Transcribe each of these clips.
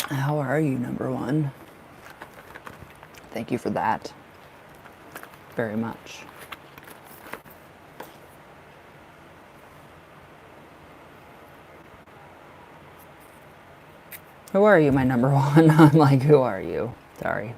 How are you, number one? Thank you for that very much. Who are you, my number one? I'm like, who are you? Sorry.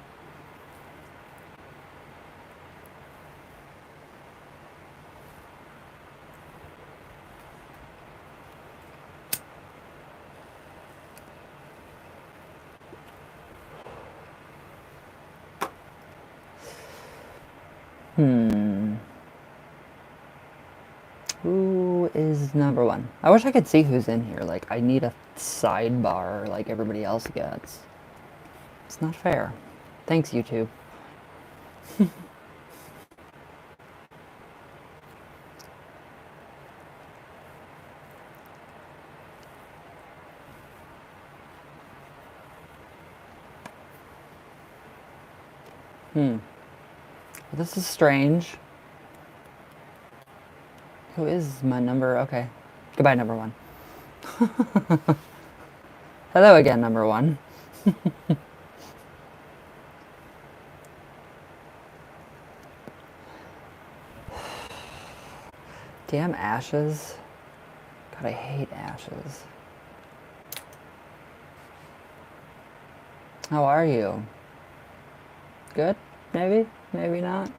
Who is number one? I wish I could see who's in here. Like, I need a sidebar like everybody else gets. It's not fair. Thanks, YouTube. This is strange. Who is my number? Okay. Goodbye, number one. Hello again, number one. Damn ashes. God, I hate ashes. How are you? Good? Maybe? Maybe not?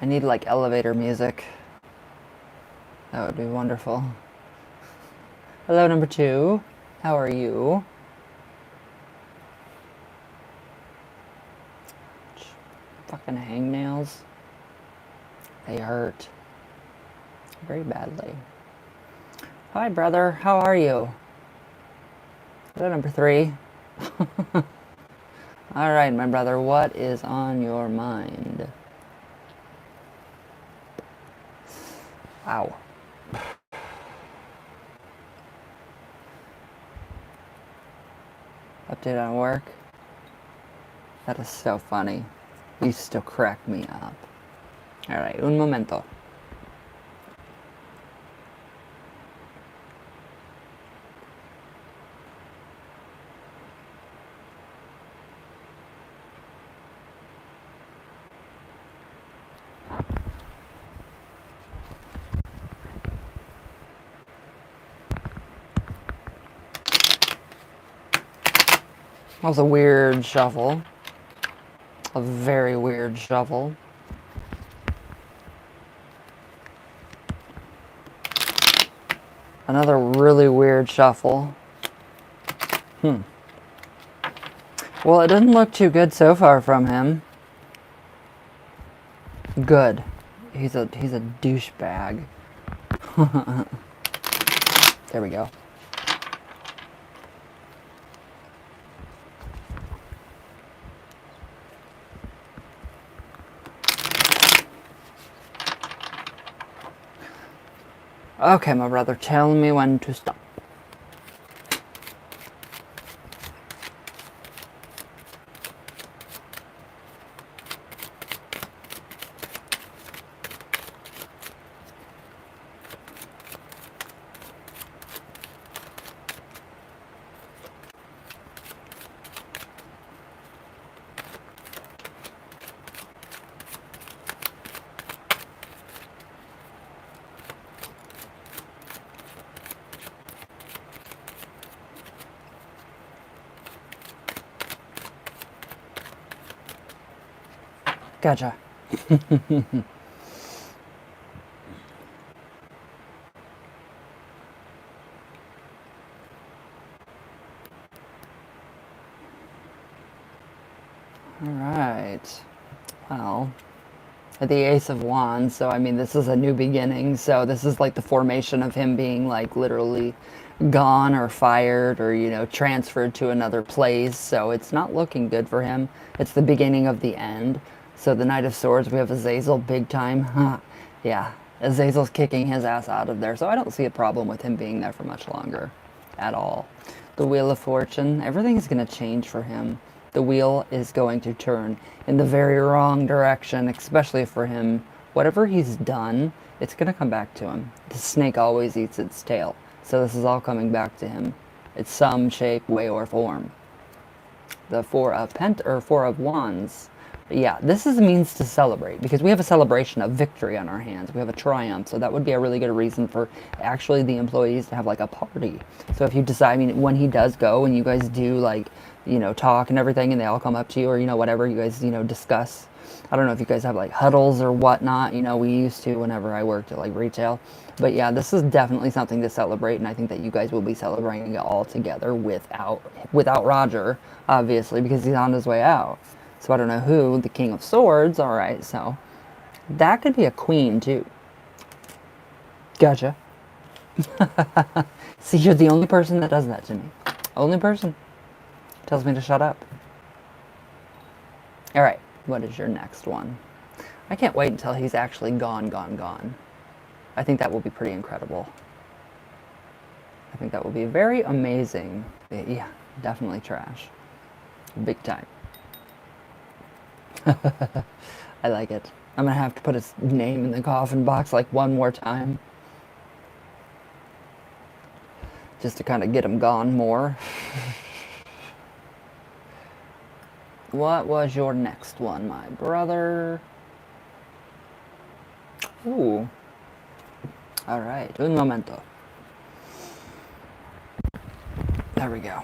I need like elevator music. That would be wonderful. Hello, number two. How are you? Fucking hangnails. They hurt. Very badly. Hi, brother. How are you? Hello, number three. Alright, my brother. What is on your mind? Wow. Update on work? That is so funny. You still crack me up. Alright, un momento. That was a weird shuffle. A very weird shuffle. Another really weird shuffle. Well, it doesn't look too good so far from him. Good. He's a douchebag. There we go. Okay, my brother, tell me when to stop. Gotcha. Alright. Well, the Ace of Wands, so I mean, this is a new beginning, so this is like the formation of him being like literally gone or fired or, you know, transferred to another place, so it's not looking good for him. It's the beginning of the end. So the Knight of Swords, we have Azazel big time. Yeah, Azazel's kicking his ass out of there, so I don't see a problem with him being there for much longer at all. The Wheel of Fortune. Everything is going to change for him. The wheel is going to turn in the very wrong direction, especially for him. Whatever he's done, it's going to come back to him. The snake always eats its tail. So this is all coming back to him. It's some shape, way, or form. The Four of Wands. Yeah, this is a means to celebrate because we have a celebration of victory on our hands. We have a triumph, so that would be a really good reason for actually the employees to have like a party. So if you decide, I mean, when he does go and you guys do like, you know, talk and everything and they all come up to you or, you know, whatever you guys, you know, discuss. I don't know if you guys have like huddles or whatnot, you know, we used to whenever I worked at like retail. But yeah, this is definitely something to celebrate, and I think that you guys will be celebrating it all together without Roger, obviously, because he's on his way out. So I don't know who, the King of Swords, alright, so that could be a queen too. Gotcha. See, you're the only person that does that to me. Only person. Tells me to shut up. Alright, what is your next one? I can't wait until he's actually gone. I think that will be pretty incredible. I think that will be very amazing. Yeah, definitely trash. Big time. I like it. I'm gonna have to put his name in the coffin box like one more time. Just to kind of get him gone more. What was your next one, my brother? Ooh. Alright, un momento. There we go.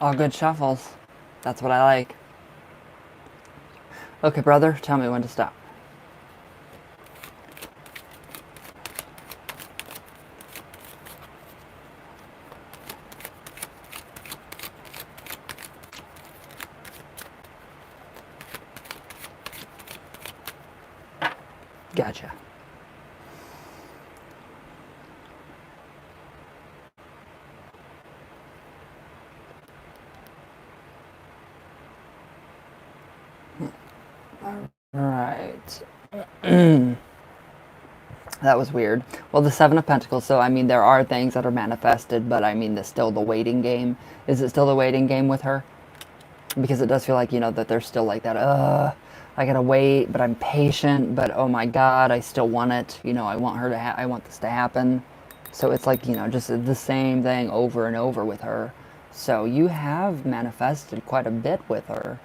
All good shuffles. That's what I like. Okay, brother, tell me when to stop. Gotcha. Right. That was weird. Well, the Seven of Pentacles, so I mean, there are things that are manifested, but I mean, still the waiting game. Is it still the waiting game with her? Because it does feel like, you know, that there's still like that, I gotta wait, but I'm patient, but oh my god, I still want it. You know, I want her to I want this to happen. So it's like, you know, just the same thing over and over with her. So you have manifested quite a bit with her.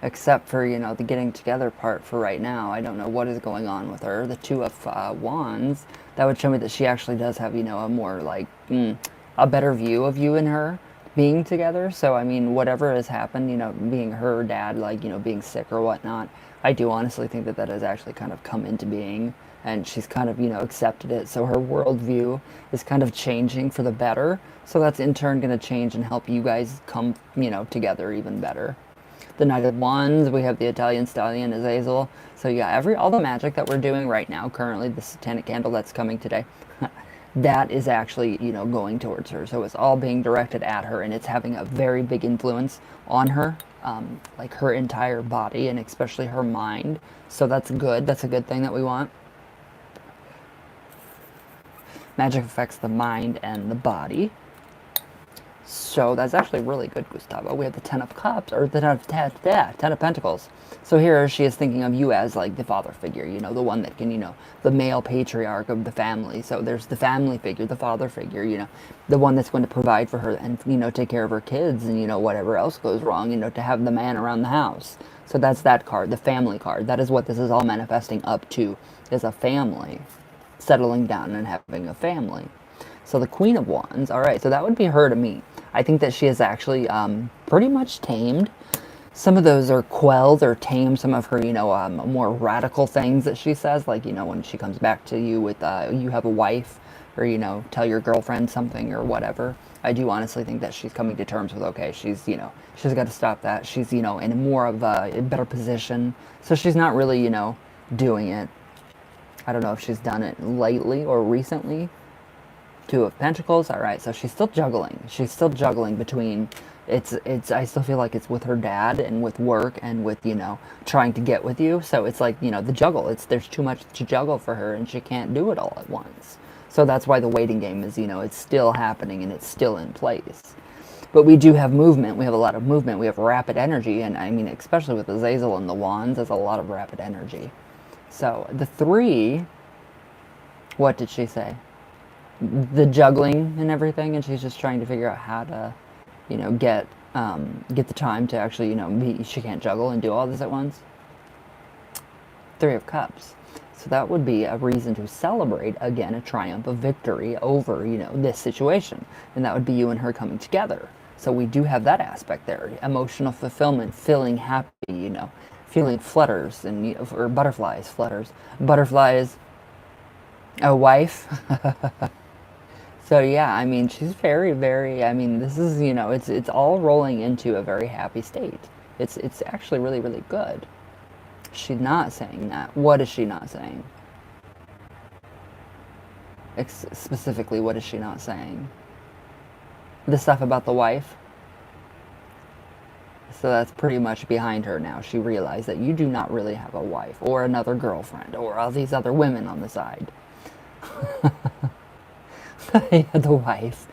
Except for, you know, the getting together part for right now. I don't know what is going on with her. The Two of Wands, that would show me that she actually does have, you know, a more, like, a better view of you and her being together. So, I mean, whatever has happened, you know, being her dad, like, you know, being sick or whatnot, I do honestly think that that has actually kind of come into being. And she's kind of, you know, accepted it. So her worldview is kind of changing for the better. So that's in turn going to change and help you guys come, you know, together even better. The Knight of Wands, we have the Italian Stallion, Azazel. So yeah, all the magic that we're doing right now, currently, the Satanic Candle that's coming today, that is actually, you know, going towards her. So it's all being directed at her, and it's having a very big influence on her, like her entire body, and especially her mind. So that's good. That's a good thing that we want. Magic affects the mind and the body. So that's actually really good, Gustavo. We have the Ten of Cups, or the Ten of Pentacles. So here she is thinking of you as like the father figure, the one that can, the male patriarch of the family. So there's the family figure, the father figure, the one that's going to provide for her and, take care of her kids and, whatever else goes wrong, to have the man around the house. So that's that card, the family card. That is what this is all manifesting up to, is a family, settling down and having a family. So the Queen of Wands, all right, so that would be her to me. I think that she is actually pretty much tamed. Some of those are quelled or tamed. Some of her, more radical things that she says, like, when she comes back to you with, you have a wife, or, tell your girlfriend something or whatever. I do honestly think that she's coming to terms with, okay, she's got to stop that. She's, in a more of a better position. So she's not really, doing it. I don't know if she's done it lately or recently. Two of Pentacles. All right, so she's still juggling. She's still juggling between I still feel like it's with her dad and with work and with, trying to get with you. So it's like, the juggle. There's too much to juggle for her and she can't do it all at once. So that's why the waiting game is, it's still happening and it's still in place. But we do have movement. We have a lot of movement. We have rapid energy. And I mean, especially with the Azazel and the Wands, there's a lot of rapid energy. So the 3, what did she say? The juggling and everything, and she's just trying to figure out how to, get the time to actually, she can't juggle and do all this at once. 3 of Cups. So that would be a reason to celebrate, again, a triumph, a victory over, this situation. And that would be you and her coming together. So we do have that aspect there. Emotional fulfillment, feeling happy, feeling flutters, and or butterflies, flutters. Butterflies, a wife. So yeah, I mean, she's very, very, I mean, this is, it's all rolling into a very happy state. It's actually really, really good. She's not saying that. What is she not saying? Specifically, what is she not saying? The stuff about the wife? So that's pretty much behind her now. She realized that you do not really have a wife or another girlfriend or all these other women on the side. The wife.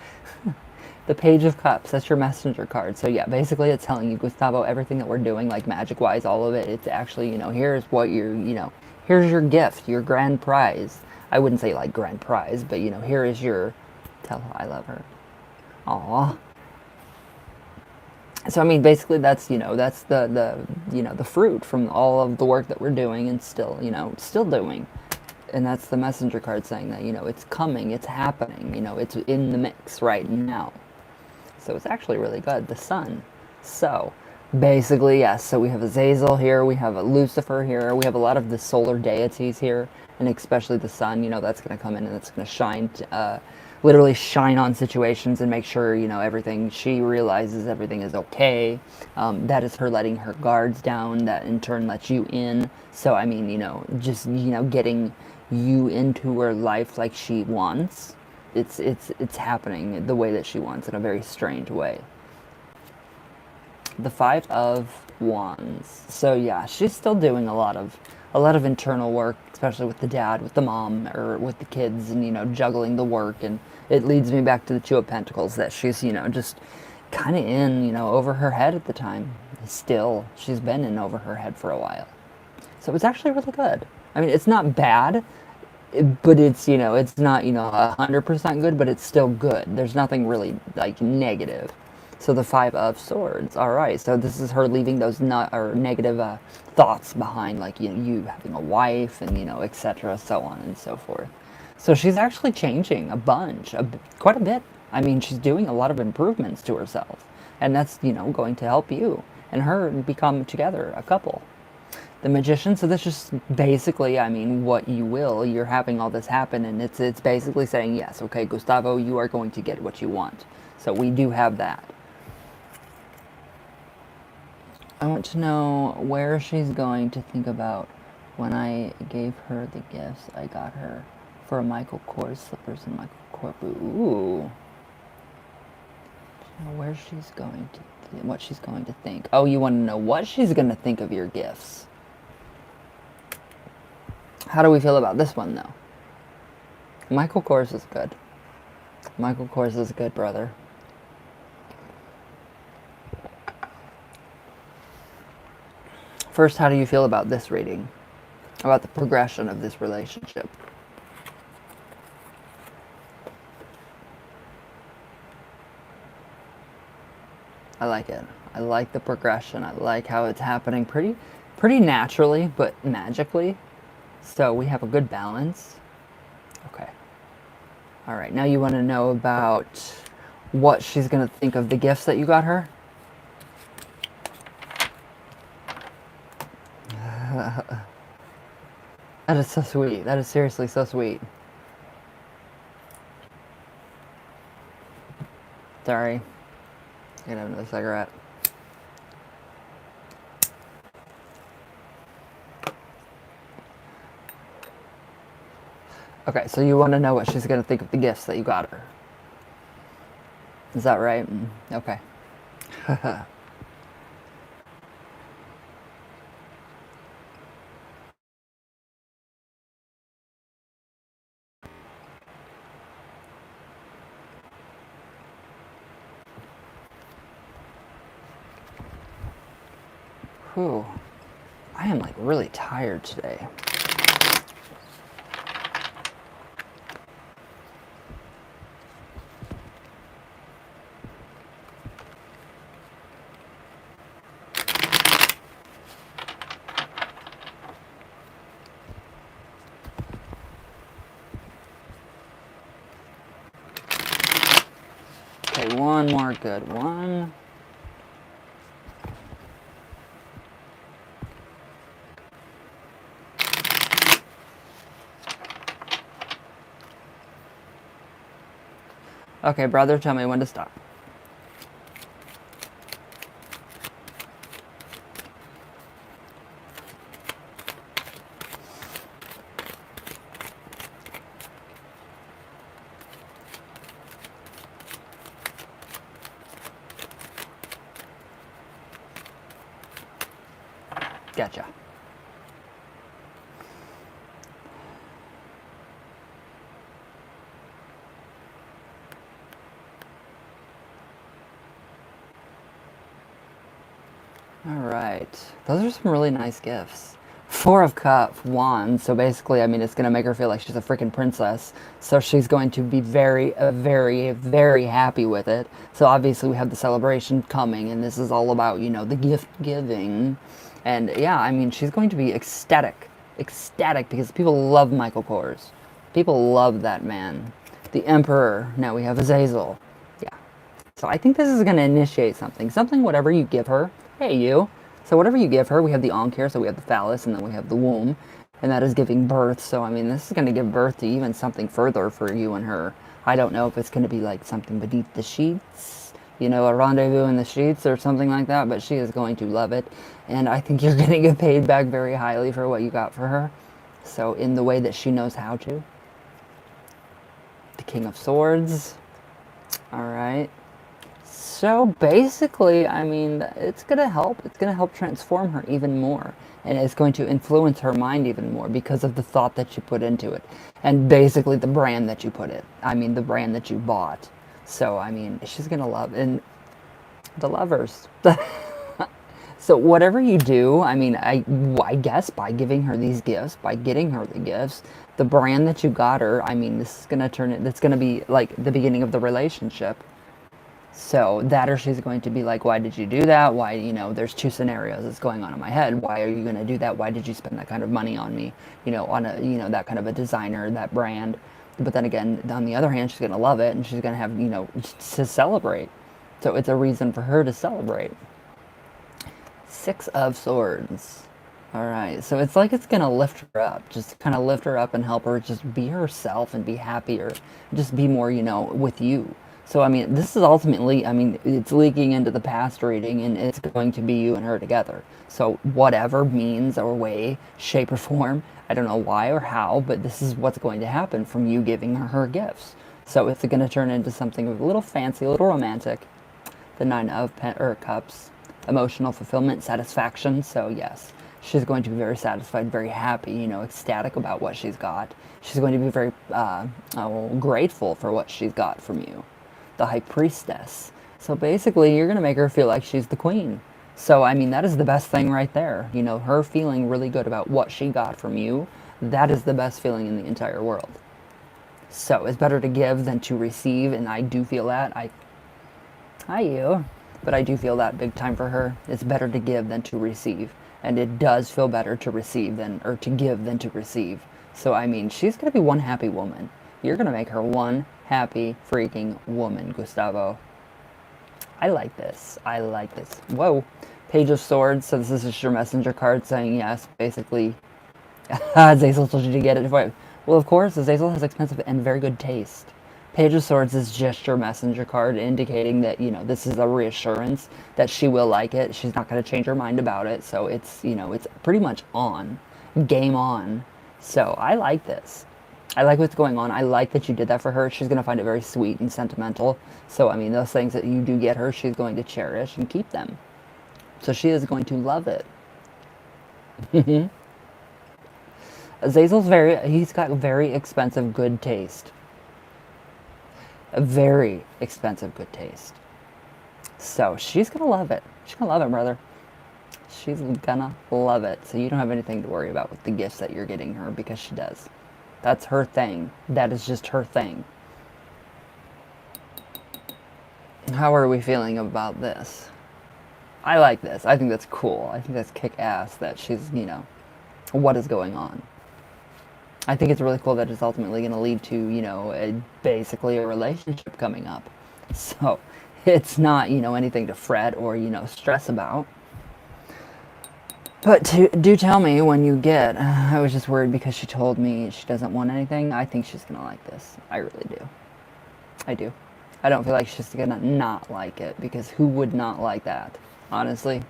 The Page of Cups, that's your messenger card. So yeah, basically it's telling you, Gustavo, everything that we're doing, like magic-wise, all of it, it's actually, here's what here's your gift, your grand prize. I wouldn't say like grand prize, but here is your, tell her I love her. Aww. So I mean, basically that's, that's the fruit from all of the work that we're doing and still, still doing. And that's the messenger card saying that, it's coming, it's happening, it's in the mix right now. So it's actually really good. The Sun. So basically, yes, so we have Azazel here, we have a Lucifer here, we have a lot of the solar deities here, and especially the Sun, that's going to come in and it's going to shine, literally shine on situations and make sure, everything, she realizes everything is okay. That is her letting her guards down, that in turn lets you in. So, I mean, just, getting you into her life like she wants. It's happening the way that she wants in a very strange way. The 5 of Wands. So yeah, she's still doing a lot of internal work, especially with the dad, with the mom, or with the kids, and juggling the work. And it leads me back to the 2 of Pentacles, that she's just kind of in over her head at the time. Still, she's been in over her head for a while. So it's actually really good. I mean, it's not bad, but it's, it's not, 100% good, but it's still good. There's nothing really, like, negative. So the 5 of Swords. All right, so this is her leaving those negative thoughts behind, like, you having a wife and, etc., so on and so forth. So she's actually changing a bunch, quite a bit. I mean, she's doing a lot of improvements to herself. And that's, going to help you and her become together a couple. The Magician, so this is basically, I mean, what you will. You're having all this happen, and it's basically saying, yes, okay, Gustavo, you are going to get what you want. So we do have that. I want to know where she's going to think about when I gave her the gifts I got her for Michael Kors slippers and Michael Kors boot. Ooh. Where she's going to, what she's going to think. Oh, you want to know what she's going to think of your gifts. How do we feel about this one, though? Michael Kors is good. Michael Kors is good, brother. First, how do you feel about this reading? About the progression of this relationship? I like it. I like the progression. I like how it's happening pretty naturally, but magically. So we have a good balance. Okay. All right. Now you want to know about what she's going to think of the gifts that you got her? That is so sweet. That is seriously so sweet. Sorry. I gotta have another cigarette. Okay, so you want to know what she's going to think of the gifts that you got her. Is that right? Okay. Whew. I am like really tired today. Okay, one more good one. Okay, brother, tell me when to stop. Gotcha. All right. Those are some really nice gifts. Four of Wands. So basically, I mean, it's going to make her feel like she's a freaking princess. So she's going to be very, very happy with it. So obviously, we have the celebration coming, and this is all about, you know, the gift giving. And yeah, I mean, she's going to be ecstatic. Ecstatic because people love Michael Kors. People love that man. The Emperor. Now we have Azazel. Yeah. So I think this is going to initiate something. Something, whatever you give her. Hey, you. So whatever you give her, we have the Ankh, so we have the phallus, and then we have the womb. And that is giving birth. So, I mean, this is going to give birth to even something further for you and her. I don't know if it's going to be like something beneath the sheets. You know, a rendezvous in the sheets or something like that. But she is going to love it. And I think you're going to get paid back very highly for what you got for her. So in the way that she knows how to. The King of Swords. All right. So basically, I mean, it's going to help. It's going to help transform her even more. And it's going to influence her mind even more because of the thought that you put into it. And basically the brand that you put it. I mean, the brand that you bought. So, I mean, she's going to love it. And the Lovers. So whatever you do, I mean, I guess by giving her these gifts, by getting her the gifts, the brand that you got her, I mean, this is going to turn it, that's going to be like the beginning of the relationship. So that, or she's going to be like, why did you do that? Why, you know, there's two scenarios that's going on in my head. Why are you going to do that? Why did you spend that kind of money on me? You know, on a, you know, that kind of a designer, that brand. But then again, on the other hand, she's going to love it and she's going to have, you know, to celebrate. So it's a reason for her to celebrate. Six of Swords. All right. So it's like it's going to lift her up, just kind of lift her up and help her just be herself and be happier. Just be more, you know, with you. So, I mean, this is ultimately, I mean, it's leaking into the past reading, and it's going to be you and her together. So, whatever means or way, shape, or form, I don't know why or how, but this is what's going to happen from you giving her gifts. So, it's going to turn into something a little fancy, a little romantic. The Nine of Cups, emotional fulfillment, satisfaction. So, yes, she's going to be very satisfied, very happy, you know, ecstatic about what she's got. She's going to be very grateful for what she's got from you. The High Priestess. So basically, you're going to make her feel like she's the queen. So, I mean, that is the best thing right there. You know, her feeling really good about what she got from you, that is the best feeling in the entire world. So, it's better to give than to receive, and I do feel that. Hi, you. But I do feel that big time for her. It's better to give than to receive. And it does feel better to receive than, or to give than to receive. So, I mean, she's going to be one happy woman. You're going to make her one happy freaking woman, Gustavo. I like this. I like this. Whoa. Page of Swords. So this is just your messenger card saying yes, basically. Zazel told you to get it. Well, of course, Zazel has expensive and very good taste. Page of Swords is just your messenger card indicating that, you know, this is a reassurance that she will like it. She's not going to change her mind about it. So it's, you know, it's pretty much on. Game on. So I like this. I like what's going on. I like that you did that for her. She's going to find it very sweet and sentimental. So, I mean, those things that you do get her, she's going to cherish and keep them. So she is going to love it. Azazel's he's got very expensive good taste. A very expensive good taste. So she's going to love it. She's going to love it, brother. She's going to love it. So you don't have anything to worry about with the gifts that you're getting her because she does. That's her thing. That is just her thing. How are we feeling about this? I like this. I think that's cool. I think that's kick-ass that she's, you know, what is going on. I think it's really cool that it's ultimately going to lead to, you know, basically a relationship coming up. So it's not, you know, anything to fret or, you know, stress about. But do tell me when you get, I was just worried because she told me she doesn't want anything. I think she's going to like this. I really do. I do. I don't feel like she's going to not like it because who would not like that, honestly?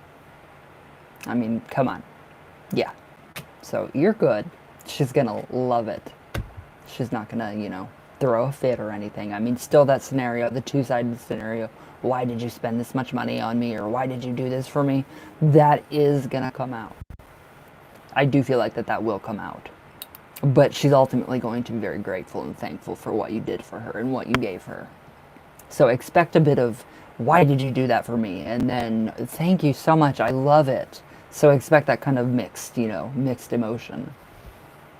I mean, come on. Yeah. So you're good. She's going to love it. She's not going to, you know, throw a fit or anything. I mean, still that scenario, the two-sided scenario. Why did you spend this much money on me? Or why did you do this for me? That is going to come out. I do feel like that will come out. But she's ultimately going to be very grateful and thankful for what you did for her and what you gave her. So expect a bit of, why did you do that for me? And then, thank you so much, I love it. So expect that kind of mixed, you know, mixed emotion.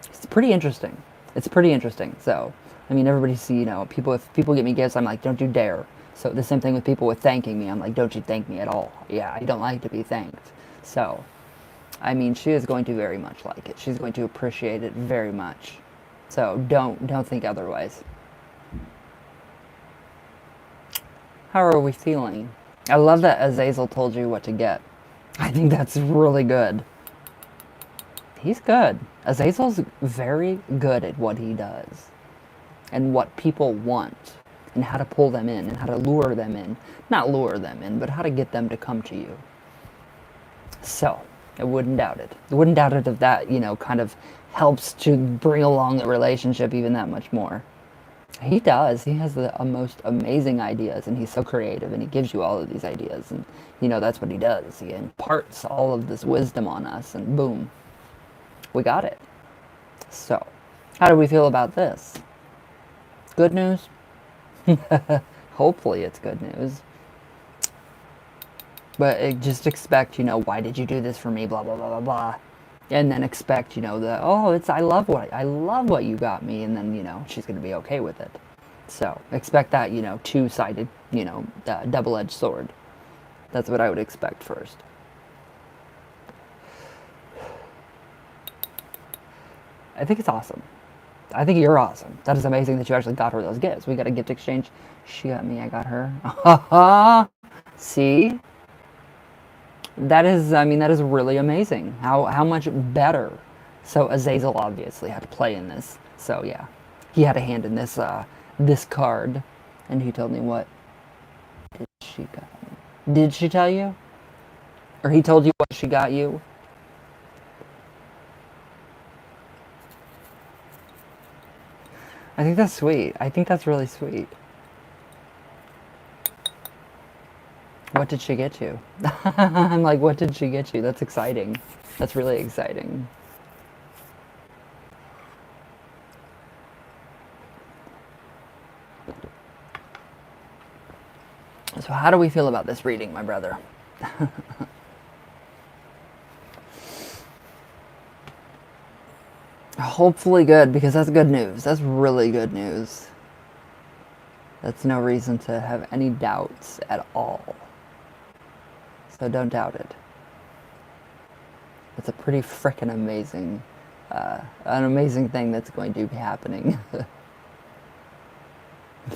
It's pretty interesting. It's pretty interesting. So, I mean, everybody see, you know, if people get me gifts, I'm like, don't you dare. So the same thing with people with thanking me. I'm like, don't you thank me at all. Yeah, I don't like to be thanked. So, I mean, she is going to very much like it. She's going to appreciate it very much. So don't think otherwise. How are we feeling? I love that Azazel told you what to get. I think that's really good. He's good. Azazel's very good at what he does. And what people want. And how to pull them in. And how to lure them in. Not lure them in, but how to get them to come to you. So, I wouldn't doubt it. I wouldn't doubt it if that, you know, kind of helps to bring along the relationship even that much more. He does. He has the most amazing ideas, and he's so creative, and he gives you all of these ideas, and, you know, that's what he does. He imparts all of this wisdom on us, and boom, we got it. So, how do we feel about this? Good news? Hopefully it's good news. But just expect, you know, why did you do this for me, blah, blah, blah, blah, blah. And then expect, you know, I love what you got me, and then, you know, she's going to be okay with it. So, expect that, you know, two-sided, you know, double-edged sword. That's what I would expect first. I think it's awesome. I think you're awesome. That is amazing that you actually got her those gifts. We got a gift exchange. She got me, I got her. See? That is, I mean, that is really amazing. How much better. So Azazel obviously had to play in this. So yeah, he had a hand in this this card, and he told me what did she got me. Did she tell you, or he told you what she got you? I think that's sweet. I think that's really sweet. What did she get you? I'm like, what did she get you? That's exciting. That's really exciting. So how do we feel about this reading, my brother? Hopefully good, because that's good news. That's really good news. That's no reason to have any doubts at all. So don't doubt it. It's a pretty frickin' amazing, an amazing thing that's going to be happening.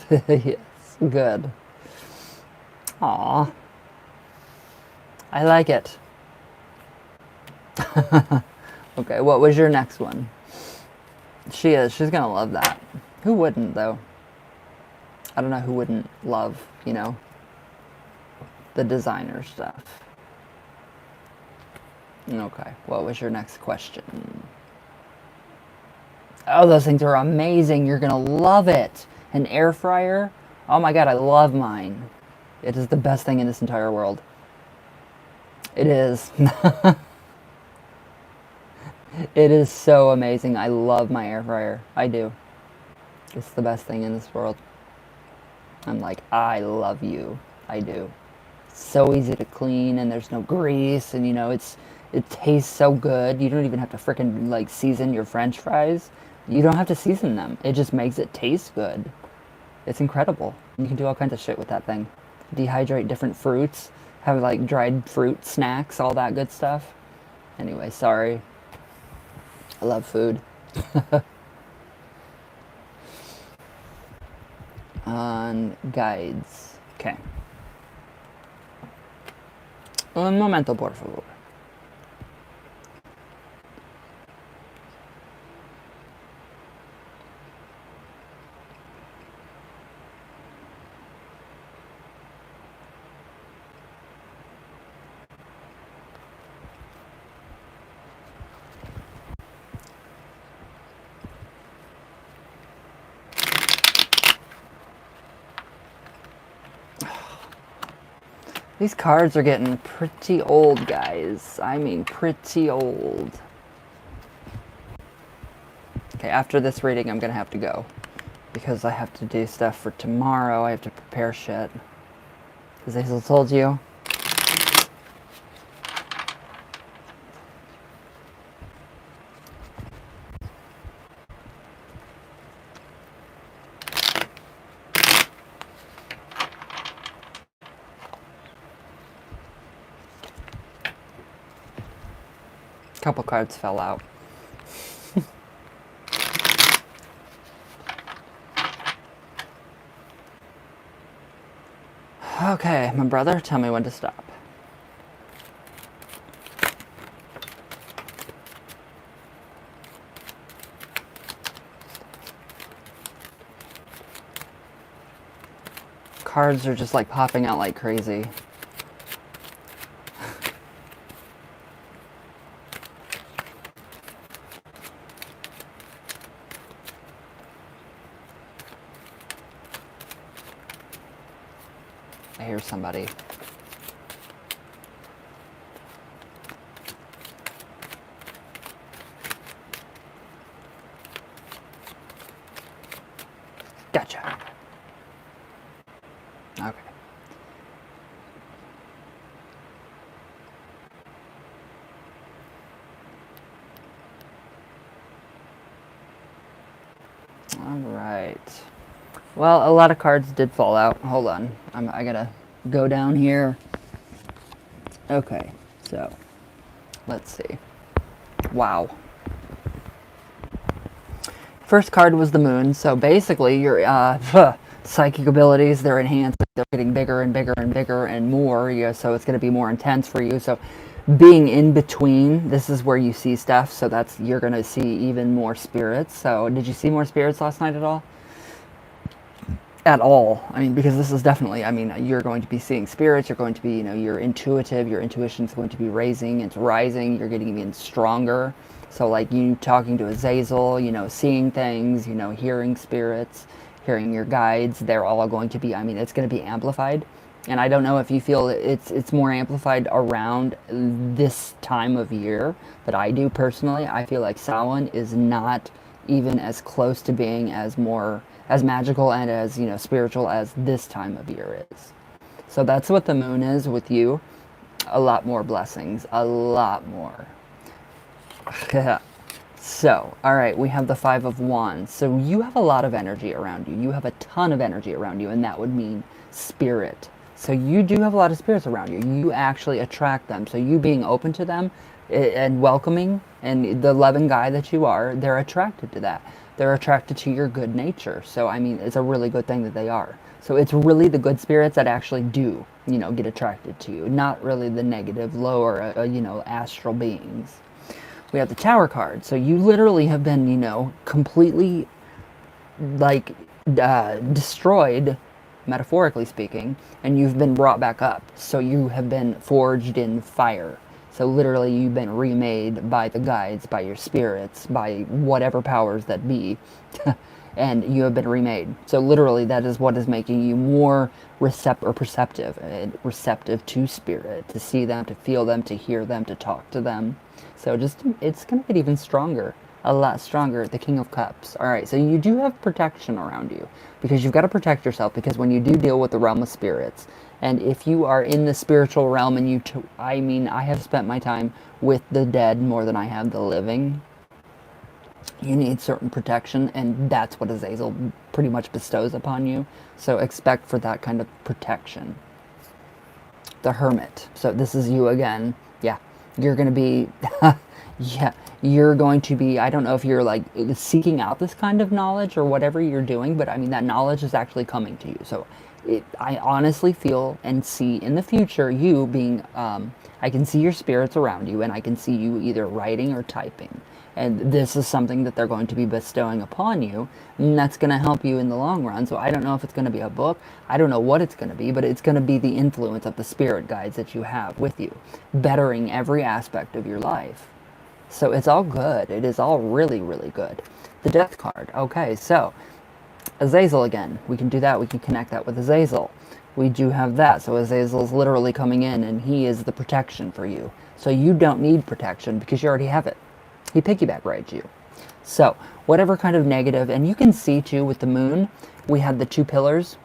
Yes, good. Aw, I like it. Okay, what was your next one? She is. She's gonna love that. Who wouldn't, though? I don't know who wouldn't love, the designer stuff. Okay, what was your next question? Oh, those things are amazing. You're gonna love it. An air fryer? Oh my god, I love mine. It is the best thing in this entire world. It is. It is so amazing. I love my air fryer. I do. It's the best thing in this world. I'm like, I love you. I do. It's so easy to clean, and there's no grease, and it tastes so good. You don't even have to frickin' like season your French fries. You don't have to season them. It just makes it taste good. It's incredible. You can do all kinds of shit with that thing. Dehydrate different fruits, have like dried fruit snacks, all that good stuff. Anyway, sorry. I love food. On guides. Okay. Un momento, por favor. These cards are getting pretty old, guys. I mean, pretty old. Okay, after this reading, I'm gonna have to go. Because I have to do stuff for tomorrow. I have to prepare shit. As Hazel told you. A couple cards fell out. Okay, my brother, tell me when to stop. Cards are just like popping out like crazy. I hear somebody. Gotcha. Okay. All right. Well, a lot of cards did fall out. Hold on. I gotta go down here. Okay, so let's see. Wow. First card was the moon. So basically, your psychic abilities, they're enhanced. They're getting bigger and bigger and bigger and more. So it's going to be more intense for you. So being in between, this is where you see stuff. So you're going to see even more spirits. So did you see more spirits last night at all? At all. I mean, because this is definitely, I mean, you're going to be seeing spirits, you're going to be, you're intuitive, your intuition's going to be raising, it's rising, you're getting even stronger. So like you talking to Azazel, seeing things, hearing spirits, hearing your guides, they're all going to be, I mean, it's going to be amplified. And I don't know if you feel it's more amplified around this time of year, but I do personally. I feel like Samhain is not even as close to being as magical and as spiritual as this time of year is. So that's what the moon is with you. A lot more blessings, a lot more. So, all right, we have the Five of Wands. So you have a lot of energy around you. You have a ton of energy around you, and that would mean spirit. So you do have a lot of spirits around you. You actually attract them. So you being open to them and welcoming, and the loving guy that you are, they're attracted to that. They're attracted to your good nature. So, I mean, it's a really good thing that they are. So it's really the good spirits that actually do, get attracted to you, not really the negative, lower, astral beings. We have the Tower card. So you literally have been, completely like destroyed, metaphorically speaking, and you've been brought back up. So you have been forged in fire. So literally you've been remade by the guides, by your spirits, by whatever powers that be. And you have been remade. So literally that is what is making you more receptive to spirit, to see them, to feel them, to hear them, to talk to them. So it's going to get even stronger, a lot stronger. The King of Cups. All right, so you do have protection around you because you've got to protect yourself, because when you do deal with the realm of spirits, and if you are in the spiritual realm and I have spent my time with the dead more than I have the living. You need certain protection, and that's what Azazel pretty much bestows upon you. So expect for that kind of protection. The Hermit. So this is you again. Yeah, you're going to be, yeah, you're going to be, I don't know if you're like seeking out this kind of knowledge or whatever you're doing, but I mean, that knowledge is actually coming to you. So I honestly feel and see in the future you being, I can see your spirits around you, and I can see you either writing or typing. And this is something that they're going to be bestowing upon you, and that's going to help you in the long run. So I don't know if it's going to be a book. I don't know what it's going to be, but it's going to be the influence of the spirit guides that you have with you, bettering every aspect of your life. So it's all good. It is all really, really good. The Death card. Okay, so Azazel again. We can do that. We can connect that with Azazel. We do have that. So Azazel's literally coming in, and he is the protection for you. So you don't need protection because you already have it. He piggyback rides you. So whatever kind of negative, and you can see too with the moon, we had the two pillars,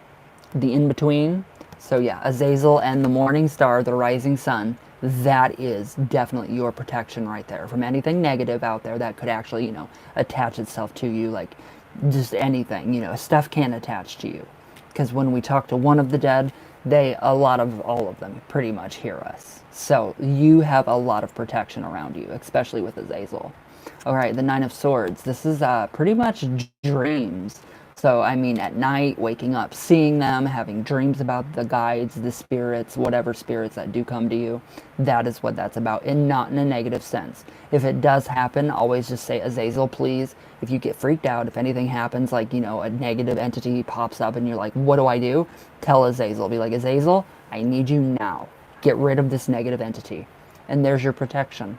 the in-between. So yeah, Azazel and the morning star, the rising sun, that is definitely your protection right there from anything negative out there that could actually, attach itself to you, like just anything, stuff can attach to you. Because when we talk to one of the dead, all of them pretty much hear us. So you have a lot of protection around you, especially with Azazel. All right, the Nine of Swords. This is pretty much dreams. So, I mean, at night, waking up, seeing them, having dreams about the guides, the spirits, whatever spirits that do come to you. That is what that's about, and not in a negative sense. If it does happen, always just say, Azazel, please. If you get freaked out, if anything happens, like, a negative entity pops up and you're like, what do I do? Tell Azazel. Be like, Azazel, I need you now. Get rid of this negative entity. And there's your protection.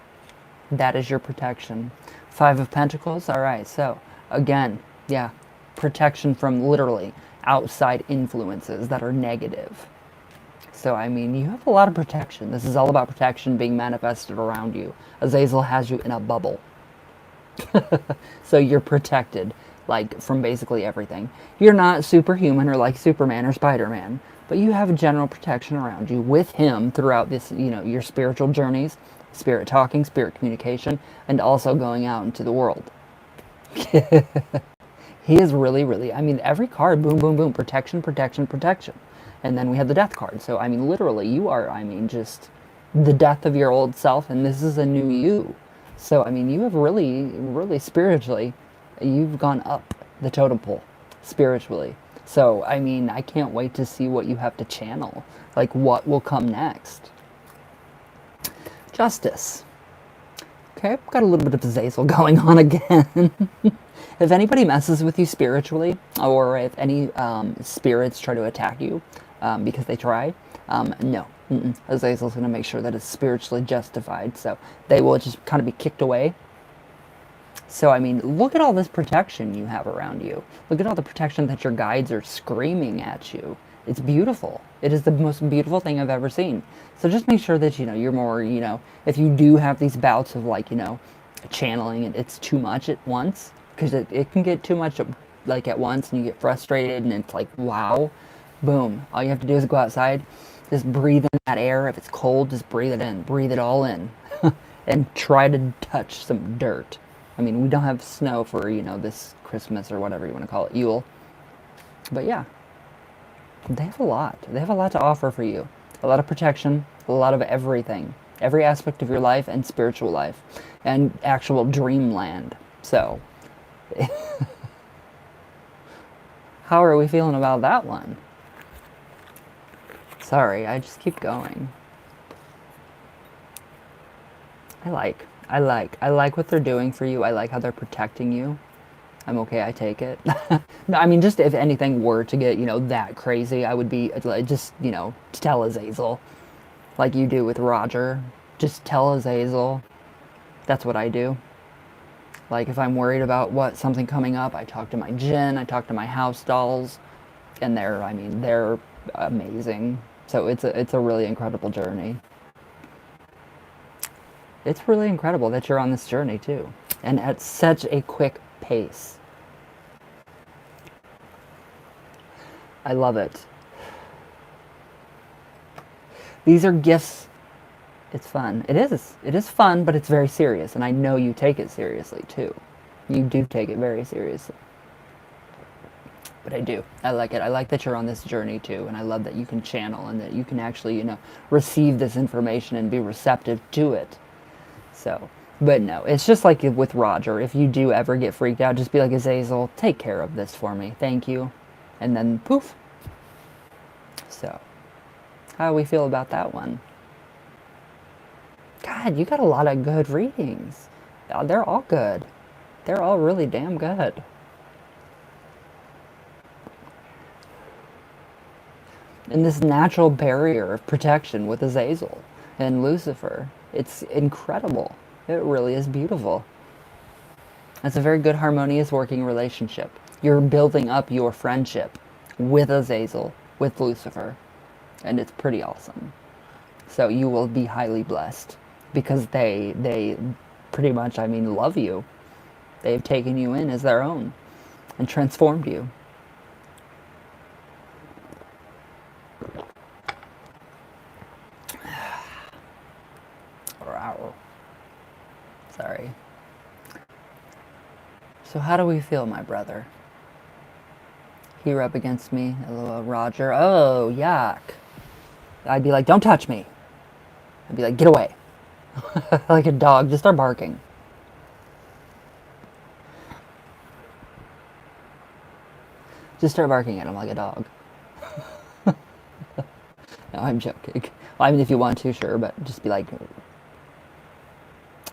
That is your protection. Five of Pentacles. All right, so, again, yeah. Protection from literally outside influences that are negative. So, I mean, you have a lot of protection. This is all about protection being manifested around you. Azazel has you in a bubble. So you're protected, like, from basically everything. You're not superhuman or like Superman or Spider-Man, but you have a general protection around you with him throughout this, your spiritual journeys, spirit talking, spirit communication, and also going out into the world. He is really, really, I mean, every card, boom, boom, boom, protection, protection, protection. And then we have the Death card. So, I mean, literally, you are, just the death of your old self, and this is a new you. So, I mean, you have really, really spiritually, you've gone up the totem pole, spiritually. So, I mean, I can't wait to see what you have to channel, like what will come next. Justice. Okay, I've got a little bit of Azazel going on again. If anybody messes with you spiritually, or if any spirits try to attack you because they try, no. Azazel's going to make sure that it's spiritually justified, so they will just kind of be kicked away. So, I mean, look at all this protection you have around you. Look at all the protection that your guides are screaming at you. It's beautiful. It is the most beautiful thing I've ever seen. So just make sure that, you're more, if you do have these bouts of, like, channeling, and it's too much at once, because it can get too much like at once, and you get frustrated, and it's like, wow, boom. All you have to do is go outside, just breathe in that air. If it's cold, just breathe it in, breathe it all in, and try to touch some dirt. I mean, we don't have snow for, this Christmas or whatever you want to call it, Yule. But yeah, they have a lot. They have a lot to offer for you. A lot of protection, a lot of everything. Every aspect of your life and spiritual life. And actual dreamland. So, how are we feeling about that one? Sorry, I just keep going. I like what they're doing for you. I like how they're protecting you. I'm okay, I take it. No, I mean, just if anything were to get, that crazy, I would be, just, tell Azazel. Like you do with Roger. Just tell Azazel. That's what I do. Like, if I'm worried about something coming up, I talk to my djinn, I talk to my house dolls, and they're amazing. So it's a really incredible journey. It's really incredible that you're on this journey too, and at such a quick pace. I love it. These are gifts. It's fun. It is. It is fun, but it's very serious, and I know you take it seriously too. You do take it very seriously. But I do. I like it. I like that you're on this journey too, and I love that you can channel and that you can actually, receive this information and be receptive to it. So, but no, it's just like with Roger. If you do ever get freaked out, just be like, Azazel, take care of this for me. Thank you. And then poof. So, how do we feel about that one? God, you got a lot of good readings. They're all good. They're all really damn good. And this natural barrier of protection with Azazel and Lucifer. It's incredible. It really is beautiful. It's a very good, harmonious working relationship. You're building up your friendship with Azazel, with Lucifer, and it's pretty awesome. So you will be highly blessed because they pretty much, love you. They've taken you in as their own and transformed you. Sorry. So how do we feel, my brother? He rub against me. Hello, Roger. Oh, yuck. I'd be like, don't touch me. I'd be like, get away. Like a dog, just start barking. Just start barking at him like a dog. No, I'm joking. Well, if you want to, sure, but just be like...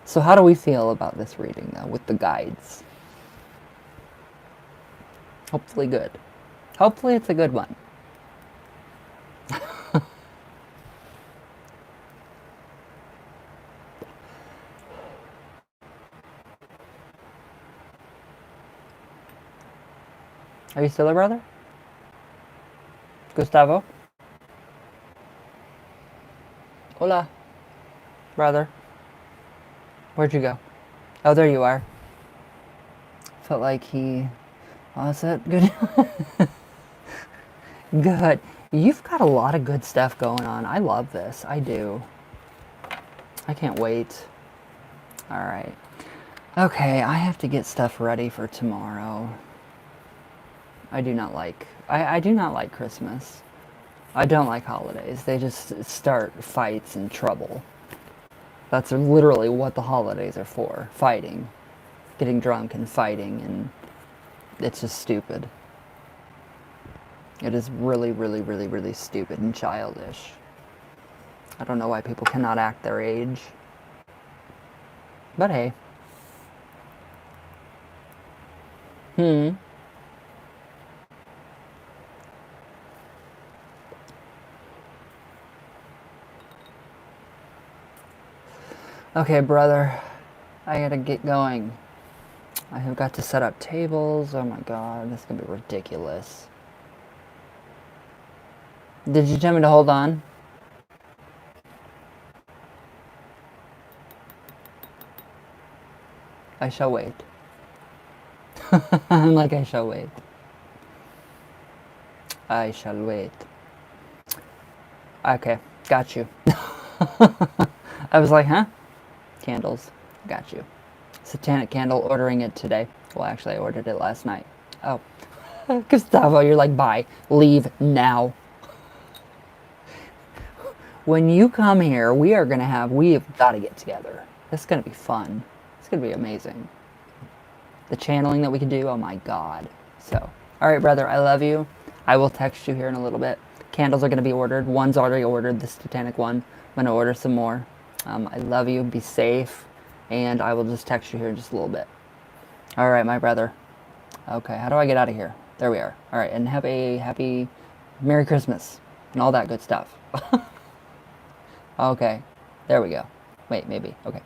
So how do we feel about this reading, though, with the guides? Hopefully good. Hopefully it's a good one. Are you still a brother? Gustavo? Hola, brother. Where'd you go? Oh, there you are. Felt like he... Oh, is that good? Good. You've got a lot of good stuff going on. I love this. I do. I can't wait. Alright. Okay, I have to get stuff ready for tomorrow. I do not like Christmas. I don't like holidays. They just start fights and trouble. That's literally what the holidays are for. Fighting. Getting drunk and fighting, and it's just stupid. It is really, really, really, really stupid and childish. I don't know why people cannot act their age. But hey. Okay, brother. I gotta get going. I have got to set up tables. Oh my god, this is gonna be ridiculous. Did you tell me to hold on? I shall wait. I'm like, I shall wait. I shall wait. Okay, got you. I was like, huh? Candles. Got you. Satanic Candle ordering it today. Well, actually, I ordered it last night. Oh. Gustavo, you're like, bye. Leave now. When you come here, we have got to get together. This is going to be fun. It's going to be amazing. The channeling that we can do, oh my god. So, alright, brother, I love you. I will text you here in a little bit. Candles are going to be ordered. One's already ordered, the satanic one. I'm going to order some more. I love you. Be safe. And I will just text you here in just a little bit. Alright, my brother. Okay, how do I get out of here? There we are. Alright, and have a happy Merry Christmas and all that good stuff. Okay, there we go. Wait, maybe. Okay.